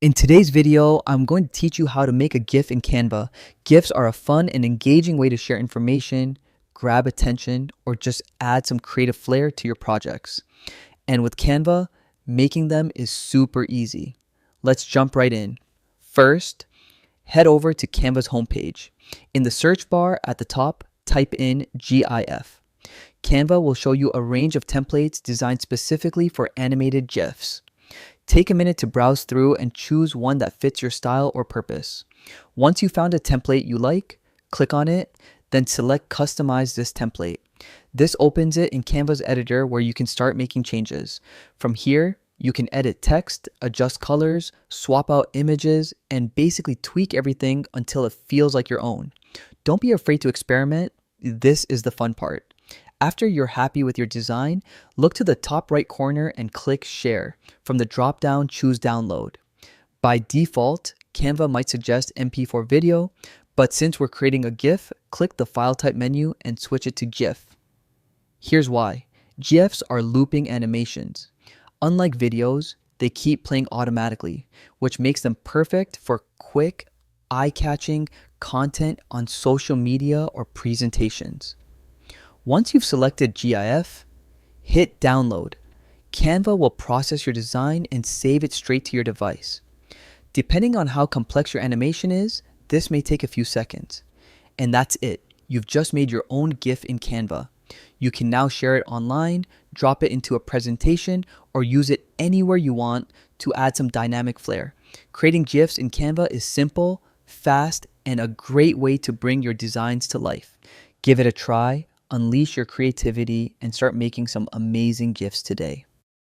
In today's video, I'm going to teach you how to make a GIF in Canva. GIFs are a fun and engaging way to share information, grab attention, or just add some creative flair to your projects. And with Canva, making them is super easy. Let's jump right in. First, head over to Canva's homepage. In the search bar at the top, type in GIF. Canva will show you a range of templates designed specifically for animated GIFs. Take a minute to browse through and choose one that fits your style or purpose. Once you found a template you like, click on it, then select Customize this template. This opens it in Canva's editor where you can start making changes. From here, you can edit text, adjust colors, swap out images, and basically tweak everything until it feels like your own. Don't be afraid to experiment. This is the fun part. After you're happy with your design, look to the top right corner and click Share. From the drop-down, choose Download. By default, Canva might suggest MP4 video, but since we're creating a GIF, click the File Type menu and switch it to GIF. Here's why. GIFs are looping animations. Unlike videos, they keep playing automatically, which makes them perfect for quick, eye-catching content on social media or presentations. Once you've selected GIF, hit Download. Canva will process your design and save it straight to your device. Depending on how complex your animation is, this may take a few seconds. And that's it. You've just made your own GIF in Canva. You can now share it online, drop it into a presentation, or use it anywhere you want to add some dynamic flair. Creating GIFs in Canva is simple, fast, and a great way to bring your designs to life. Give it a try. Unleash your creativity and start making some amazing GIFs today.